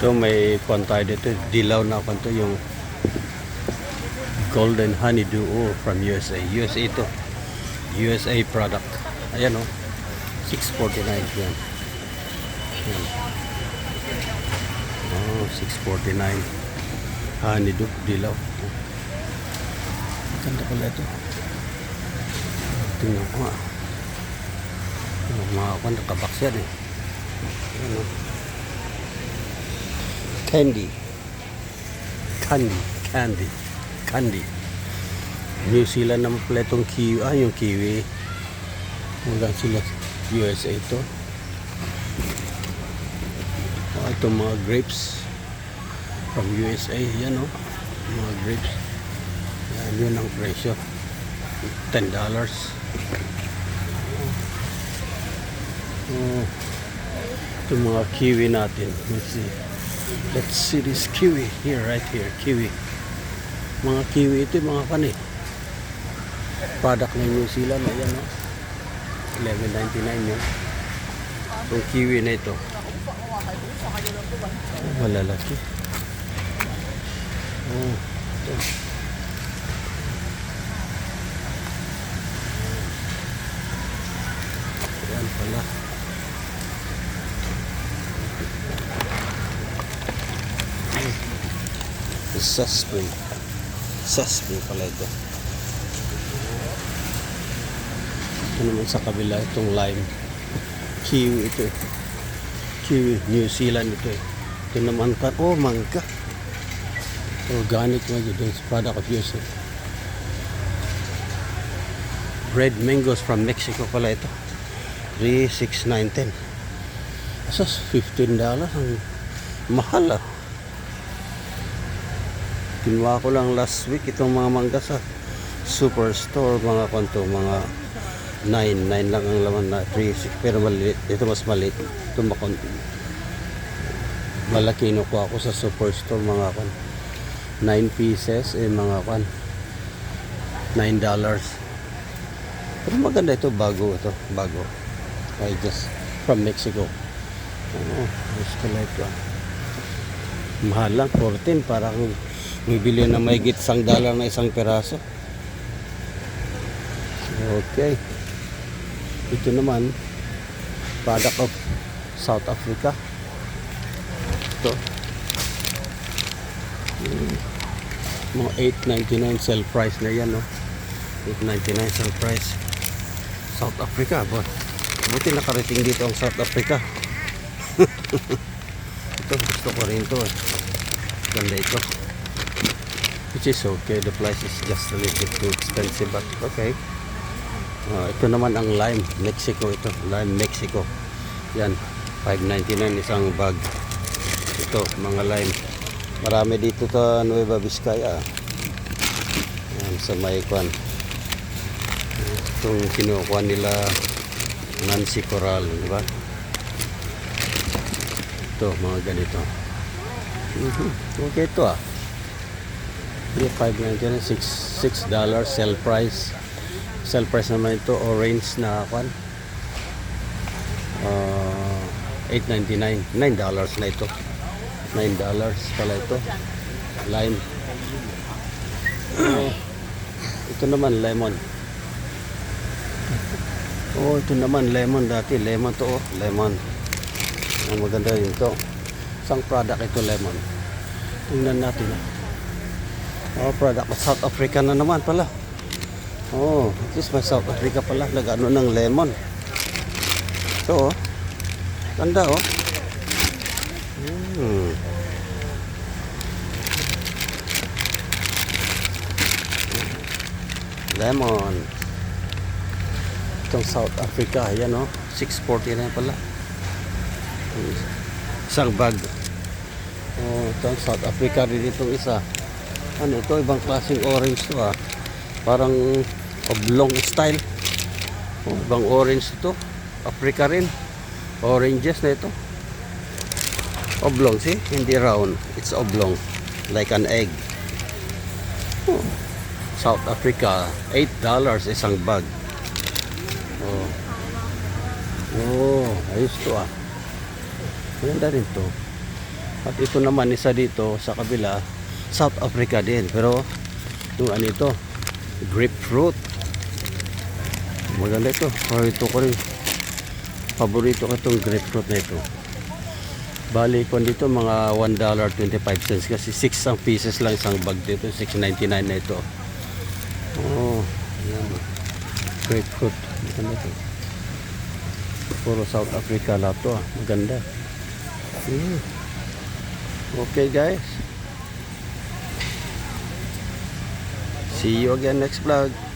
Ito may kwan tayo dito, dilaw na kwan to, yung golden honeydew from USA. USA ito, USA product. Ayan o, 649 yan. Ayan. Oh, 649 honeydew, dilaw. Ganda pala ito. Tingnan ko nga. Mga kwan, nakabox yan eh. Ayan o. Candy. New Zealand naman pala itong kiwi. Yung kiwi. Wala sila USA ito. Itong mga grapes from USA. Yan o. Mga grapes. Yan, yun ang presyo. $10. Itong mga kiwi natin. Let's see this kiwi here, right here, kiwi. Mga kiwi ito, mga kanay. Product ng New Zealand, ayan o. $11.99 yun. Itong kiwi na ito. Malalaki. Ito. Ayan pala. Sesame pala ito. Ito naman sa kabila, itong lime. Kiwi ito eh. Kiwi, New Zealand ito eh. Ito naman ka, mangga. Organic mga dito, product of use eh. Red mangoes from Mexico pala ito. 3, 6, 9, 10. Asas, $15. Ang mahal ah. Kinuha ko lang last week itong mga mangga sa superstore, mga kwanto, mga 9 lang ang laman na 3, 6, pero maliit. Ito mas maliit. Ito malaki kinuha ako sa superstore, mga kwan 9 pieces mga kwan $9. Pero maganda ito, bago. I just from Mexico. Gusto ko like mahal lang, 14 para kung bibili na may git $1 na isang peraso. Okay. Ito naman product of South Africa. Ito. Mga $8.99 sell price na yan, no? $8.99 sell price. South Africa, buti nakarating dito ang South Africa. Ito, gusto ko rin ito eh. Ganda ito. Which is okay, the price is just a little bit too expensive, but okay. Ito naman ang lime, Mexico ito. Lime, Mexico. Yan, $5.99 isang bag. Ito, mga lime. Marami dito sa Nueva Vizcaya. Yan, sa Maykwan. Itong kinukuha nila Nancy Coral, di ba? Ito, mga ganito. Okay ito ah. $5.99, $6 sell price. Sell price naman ito, orange na kwan. $8.99, $9 na ito. $9 pala ito. Lime. Ito naman lemon. Ito naman lemon dati. Lemon to, lemon. Ang maganda rin ito. Isang product ito, lemon. Tingnan natin. Product of South Africa na naman pala. At least may South Africa pala. Nag-ano ng lemon. Ito, ganda, Lemon. Itong South Africa, ayan $6.49 pala. Isang bag. Itong South Africa rin itong isa. Ano ito, ibang klaseng orange to ah. Parang oblong style. Ibang orange ito. Africa rin. Oranges na ito. Oblong, see? Hindi round. It's oblong. Like an egg. South Africa, $8 isang bag. Ayos to ah. Maganda rin to. At ito naman isa dito sa kabila, South Africa din. Pero yung ano ito, grapefruit. Maganda ito. Paborito ko itong grapefruit na ito. Bali ko dito mga $1.25 kasi 6 ang pieces lang isang bag dito. $6.99 na ito. Oh, yan. Grapefruit. Maganda ito. Puro South Africa lahat to. Maganda. Okay guys. See you again next vlog.